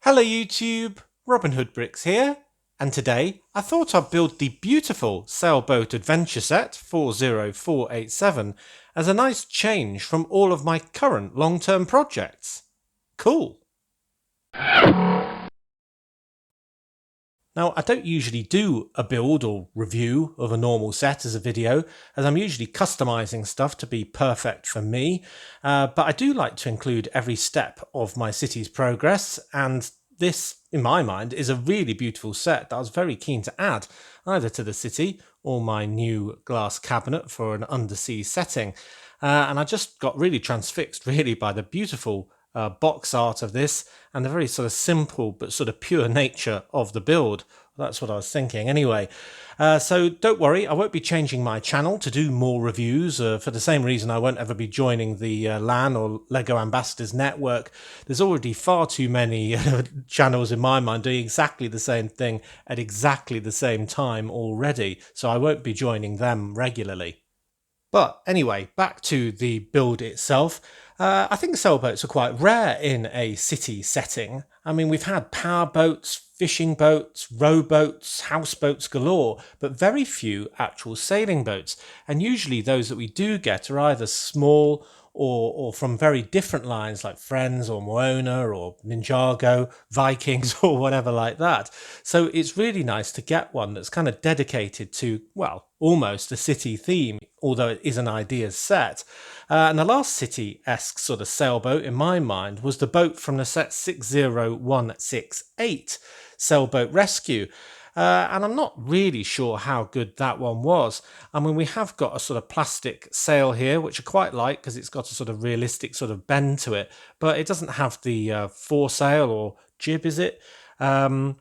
Hello YouTube, Robin Hood Bricks here, and today I thought I'd build the beautiful Sailboat Adventure Set 40487 as a nice change from all of my current long-term projects. Cool! Now, I don't usually do a build or review of a normal set as a video, as I'm usually customizing stuff to be perfect for me, but I do like to include every step of my city's progress, and this, in my mind, is a really beautiful set that I was very keen to add, either to the city or my new glass cabinet for an undersea setting. And I just got really transfixed, really, by the beautiful box art of this and the very sort of simple but sort of pure nature of the build. That's what I was thinking anyway. So don't worry, I won't be changing my channel to do more reviews for the same reason I won't ever be joining the LAN or LEGO Ambassadors Network. There's already far too many channels in my mind doing exactly the same thing at exactly the same time already, so I won't be joining them regularly. But anyway, back to the build itself. I think sailboats are quite rare in a city setting. I mean, we've had power boats, fishing boats, rowboats, houseboats galore, but very few actual sailing boats. And usually those that we do get are either small or from very different lines like Friends or Moana or Ninjago, Vikings or whatever like that. So it's really nice to get one that's kind of dedicated to, well, almost a city theme, although it is an ideas set. And the last city-esque sort of sailboat in my mind was the boat from the set 60168, Sailboat Rescue. And I'm not really sure how good that one was. I mean, we have got a sort of plastic sail here, which I quite like because it's got a sort of realistic sort of bend to it, but it doesn't have the foresail or jib, is it? And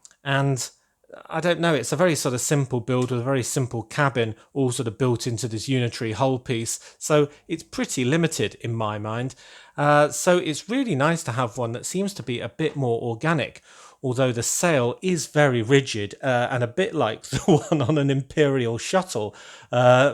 I don't know, it's a very sort of simple build with a very simple cabin, all sort of built into this unitary hull piece, so it's pretty limited in my mind. So it's really nice to have one that seems to be a bit more organic, although the sail is very rigid and a bit like the one on an Imperial shuttle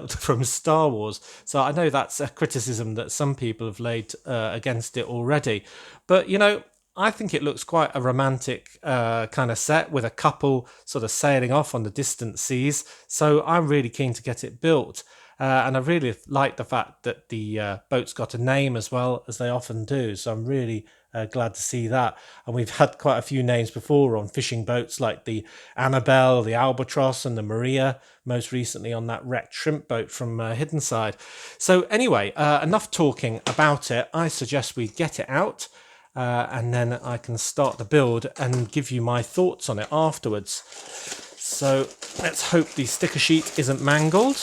from Star Wars. So I know that's a criticism that some people have laid against it already. But, you know, I think it looks quite a romantic kind of set with a couple sort of sailing off on the distant seas. So I'm really keen to get it built. And I really like the fact that the boat's got a name as well, as they often do. So I'm really glad to see that. And we've had quite a few names before on fishing boats like the Annabelle, the Albatross and the Maria, most recently on that wrecked shrimp boat from Hidden Side. So anyway, enough talking about it. I suggest we get it out. And then I can start the build and give you my thoughts on it afterwards. So let's hope the sticker sheet isn't mangled.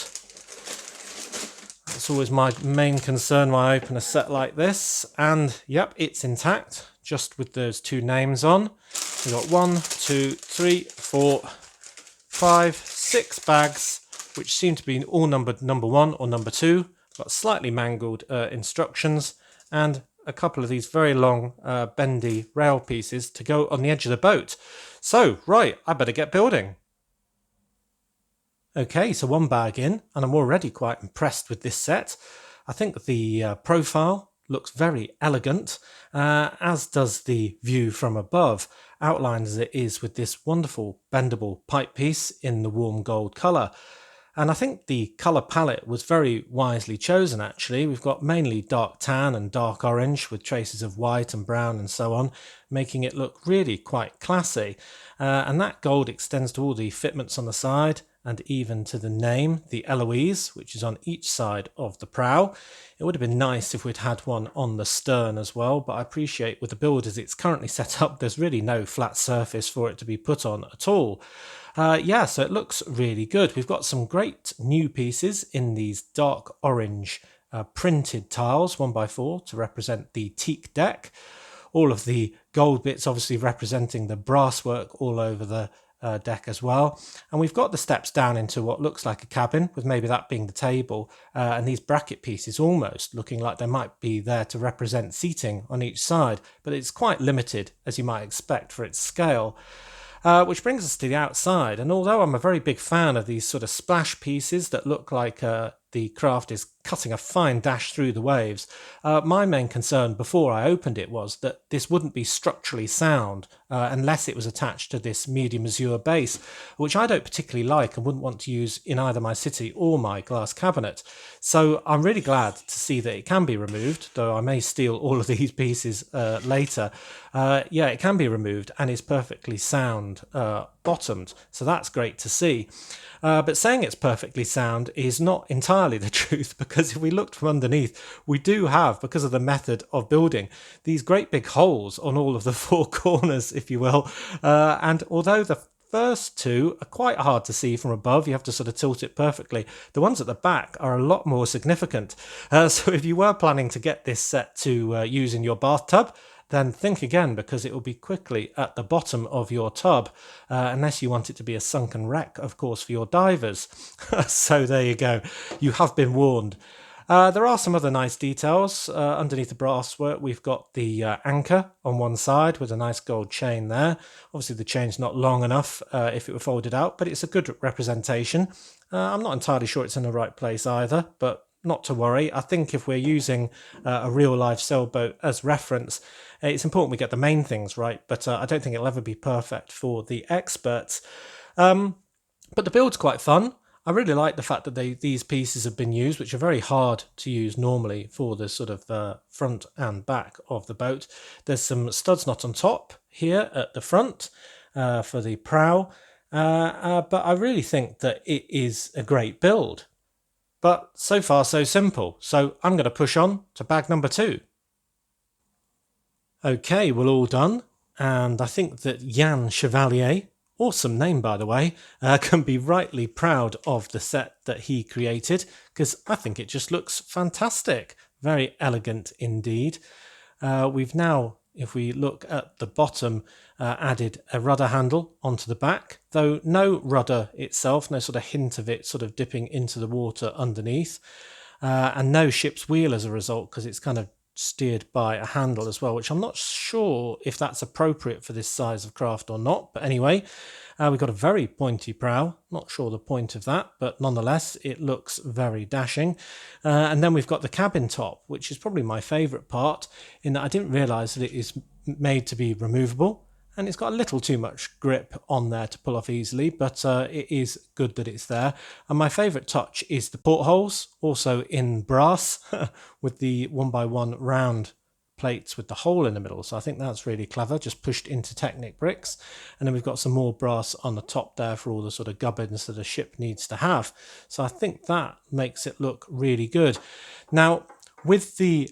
That's always my main concern when I open a set like this. And yep, it's intact, just with those two names on. We've got 1, 2, 3, 4, 5, 6 bags, which seem to be all numbered number 1 or number 2. Got slightly mangled instructions and a couple of these very long bendy rail pieces to go on the edge of the boat. So, right, I better get building. Okay, so one bag in, and I'm already quite impressed with this set. I think the profile looks very elegant, as does the view from above, outlined as it is with this wonderful bendable pipe piece in the warm gold colour. And I think the colour palette was very wisely chosen actually. We've got mainly dark tan and dark orange with traces of white and brown and so on, making it look really quite classy. And that gold extends to all the fitments on the side and even to the name, the Eloise, which is on each side of the prow. It would have been nice if we'd had one on the stern as well, but I appreciate with the build as it's currently set up, there's really no flat surface for it to be put on at all. Yeah, so it looks really good. We've got some great new pieces in these dark orange printed tiles, 1x4, to represent the teak deck. All of the gold bits obviously representing the brasswork all over the deck as well. And we've got the steps down into what looks like a cabin, with maybe that being the table, and these bracket pieces almost looking like they might be there to represent seating on each side, but it's quite limited, as you might expect, for its scale. Which brings us to the outside, and although I'm a very big fan of these sort of splash pieces that look like the craft is cutting a fine dash through the waves. My main concern before I opened it was that this wouldn't be structurally sound unless it was attached to this medium azure base, which I don't particularly like and wouldn't want to use in either my city or my glass cabinet. So I'm really glad to see that it can be removed, though I may steal all of these pieces later. Yeah, it can be removed and is perfectly sound bottomed, so that's great to see. But saying it's perfectly sound is not entirely the truth, because if we looked from underneath, we do have, because of the method of building, these great big holes on all of the four corners, if you will. And although the first two are quite hard to see from above, you have to sort of tilt it perfectly, the ones at the back are a lot more significant. So if you were planning to get this set to use in your bathtub, then think again, because it will be quickly at the bottom of your tub, unless you want it to be a sunken wreck, of course, for your divers. So there you go. You have been warned. There are some other nice details. Underneath the brasswork, we've got the anchor on one side with a nice gold chain there. Obviously, the chain's not long enough if it were folded out, but it's a good representation. I'm not entirely sure it's in the right place either, but not to worry. I think if we're using a real-life sailboat as reference, it's important we get the main things right, but I don't think it'll ever be perfect for the experts. But the build's quite fun. I really like the fact that these pieces have been used, which are very hard to use normally for the sort of front and back of the boat. There's some studs knot on top here at the front for the prow, but I really think that it is a great build. But so far so simple, so I'm going to push on to bag number 2. Okay, we're all done, and I think that Jan Chevalier, awesome name by the way, can be rightly proud of the set that he created, because I think it just looks fantastic. Very elegant indeed. We've now, if we look at the bottom, added a rudder handle onto the back, though no rudder itself, no sort of hint of it sort of dipping into the water underneath, and no ship's wheel as a result, because it's kind of steered by a handle as well, which I'm not sure if that's appropriate for this size of craft or not. But anyway, we've got a very pointy prow. Not sure the point of that, but nonetheless, it looks very dashing. And then we've got the cabin top, which is probably my favourite part, in that I didn't realise that it is made to be removable. And it's got a little too much grip on there to pull off easily, but it is good that it's there. And my favourite touch is the portholes, also in brass, with the 1x1 round plates with the hole in the middle. So I think that's really clever, just pushed into Technic bricks. And then we've got some more brass on the top there for all the sort of gubbins that a ship needs to have. So I think that makes it look really good. Now, with the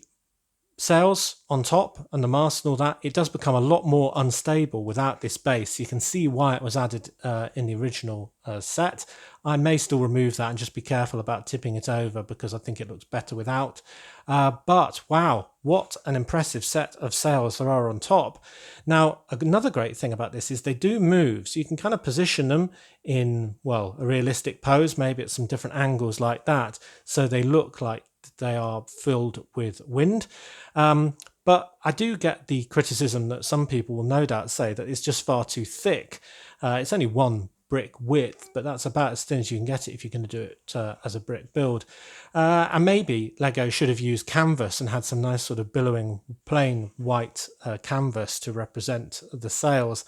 sails on top and the mast and all that, it does become a lot more unstable without this base. You can see why it was added in the original set. I may still remove that and just be careful about tipping it over, because I think it looks better without. But wow, what an impressive set of sails there are on top. Now, another great thing about this is they do move, so you can kind of position them in, well, a realistic pose, maybe at some different angles like that, so they look like they are filled with wind. But I do get the criticism that some people will no doubt say that it's just far too thick. It's only 1 brick width, but that's about as thin as you can get it if you're going to do it as a brick build. And maybe Lego should have used canvas and had some nice sort of billowing plain white canvas to represent the sails.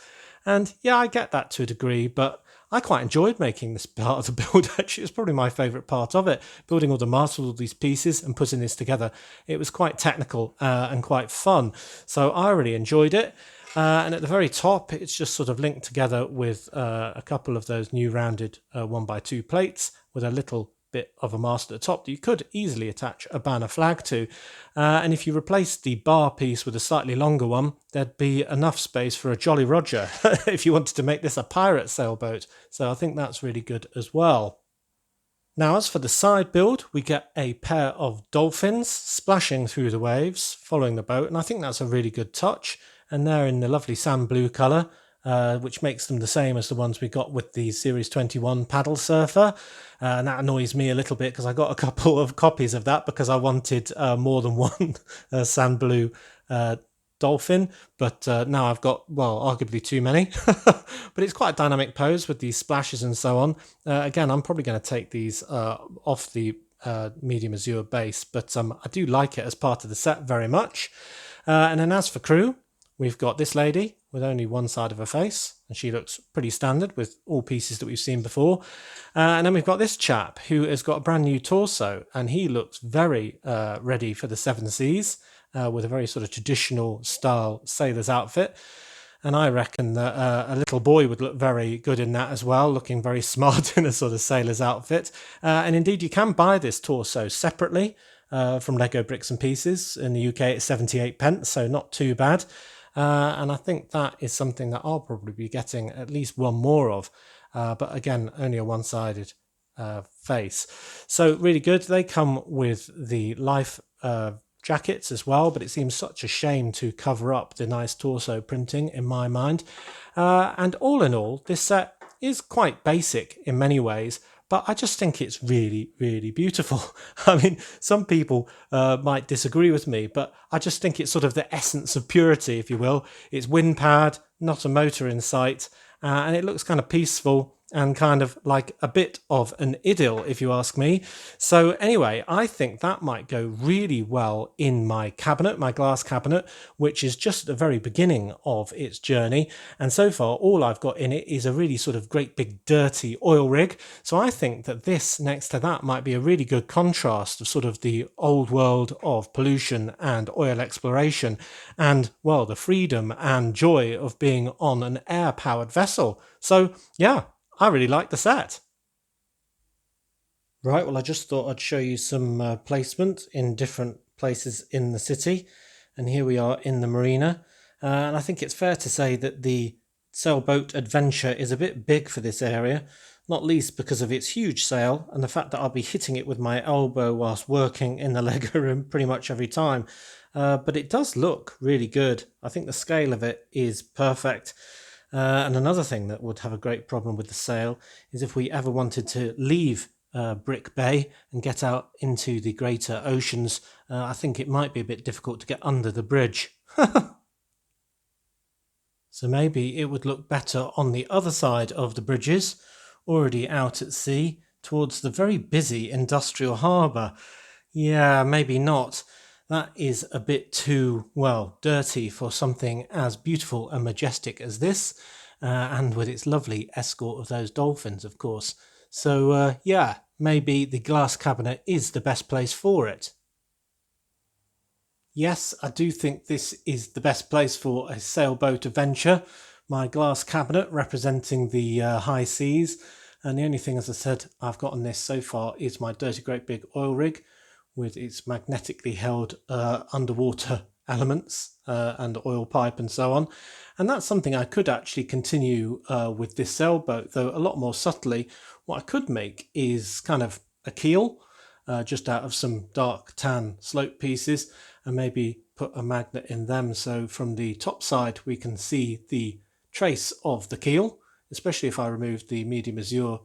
And yeah, I get that to a degree, but I quite enjoyed making this part of the build. Actually, it's probably my favourite part of it, building all the masts with all these pieces and putting this together. It was quite technical and quite fun, so I really enjoyed it. And at the very top, it's just sort of linked together with a couple of those new rounded 1x2 plates with a little bit of a mast at the top that you could easily attach a banner flag to. And if you replace the bar piece with a slightly longer one, there'd be enough space for a Jolly Roger if you wanted to make this a pirate sailboat. So I think that's really good as well. Now, as for the side build, we get a pair of dolphins splashing through the waves following the boat, and I think that's a really good touch. And they're in the lovely sand blue colour, which makes them the same as the ones we got with the Series 21 paddle surfer. And that annoys me a little bit, because I got a couple of copies of that because I wanted more than one sand blue dolphin, but now I've got, well, arguably too many. But it's quite a dynamic pose with these splashes and so on. Again, I'm probably going to take these off the medium azure base, but I do like it as part of the set very much. And then as for crew, we've got this lady with only one side of her face, and she looks pretty standard with all pieces that we've seen before. And then we've got this chap who has got a brand new torso, and he looks very ready for the seven seas with a very sort of traditional style sailor's outfit. And I reckon that a little boy would look very good in that as well, looking very smart in a sort of sailor's outfit. And indeed, you can buy this torso separately from Lego Bricks and Pieces. In the UK, it's 78 pence, so not too bad. And I think that is something that I'll probably be getting at least one more of. But again, only a one-sided face. So really good. They come with the life jackets as well, but it seems such a shame to cover up the nice torso printing in my mind. And all in all, this set is quite basic in many ways, but I just think it's really, really beautiful. I mean, some people might disagree with me, but I just think it's sort of the essence of purity, if you will. It's wind powered, not a motor in sight, and it looks kind of peaceful and kind of like a bit of an idyll, if you ask me. So anyway, I think that might go really well in my cabinet, my glass cabinet, which is just at the very beginning of its journey. And so far, all I've got in it is a really sort of great big dirty oil rig. So I think that this next to that might be a really good contrast of sort of the old world of pollution and oil exploration and, well, the freedom and joy of being on an air-powered vessel. So yeah, I really like the set. Right, well, I just thought I'd show you some placement in different places in the city. And here we are in the marina. And I think it's fair to say that the Sailboat adventure is a bit big for this area, not least because of its huge sail and the fact that I'll be hitting it with my elbow whilst working in the Lego room pretty much every time. But it does look really good. I think the scale of it is perfect. And another thing that would have a great problem with the sail is if we ever wanted to leave Brick Bay and get out into the greater oceans, I think it might be a bit difficult to get under the bridge. So maybe it would look better on the other side of the bridges, already out at sea, towards the very busy industrial harbour. Yeah, maybe not. That is a bit too, well, dirty for something as beautiful and majestic as this, and with its lovely escort of those dolphins, of course. So, yeah, maybe the glass cabinet is the best place for it. Yes, I do think this is the best place for a sailboat adventure. My glass cabinet representing the high seas. And the only thing, as I said, I've got on this so far is my dirty great big oil rig, with its magnetically held underwater elements and oil pipe and so on. And that's something I could actually continue with this sailboat, though a lot more subtly. What I could make is kind of a keel, just out of some dark tan slope pieces, and maybe put a magnet in them so from the top side we can see the trace of the keel, especially if I remove the medium azure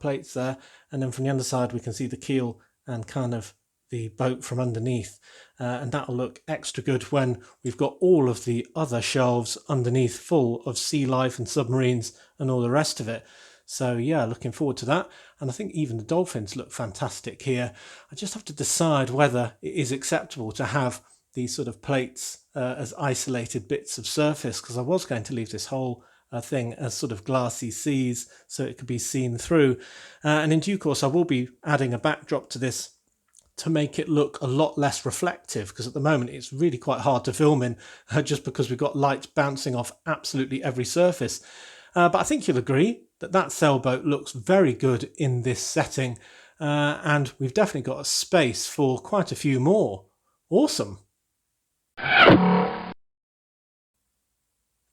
plates there, and then from the underside we can see the keel and kind of the boat from underneath, and that'll look extra good when we've got all of the other shelves underneath full of sea life and submarines and all the rest of it. So yeah, looking forward to that. And I think even the dolphins look fantastic here. I just have to decide whether it is acceptable to have these sort of plates as isolated bits of surface, because I was going to leave this whole thing as sort of glassy seas so it could be seen through. And in due course I will be adding a backdrop to this to make it look a lot less reflective, because at the moment it's really quite hard to film in just because we've got light bouncing off absolutely every surface. But I think you'll agree that that sailboat looks very good in this setting, and we've definitely got a space for quite a few more. Awesome.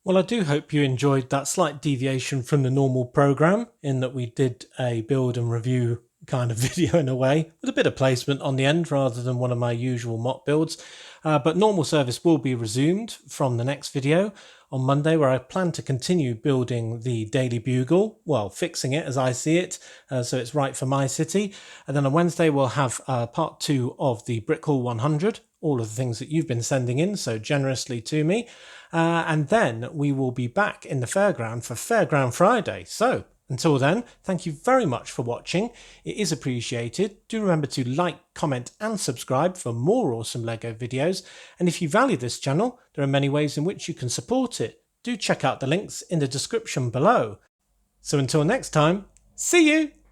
Well, I do hope you enjoyed that slight deviation from the normal programme, in that we did a build and review kind of video in a way, with a bit of placement on the end rather than one of my usual mock builds. But normal service will be resumed from the next video on Monday, where I plan to continue building the Daily Bugle, well, fixing it as I see it, so it's right for my city. And then on Wednesday we'll have part 2 of the Brick Hall 100, all of the things that you've been sending in so generously to me. And then we will be back in the fairground for Fairground Friday. So Until then, thank you very much for watching. It is appreciated. Do remember to like, comment and subscribe for more awesome LEGO videos. And if you value this channel, there are many ways in which you can support it. Do check out the links in the description below. So until next time, see you!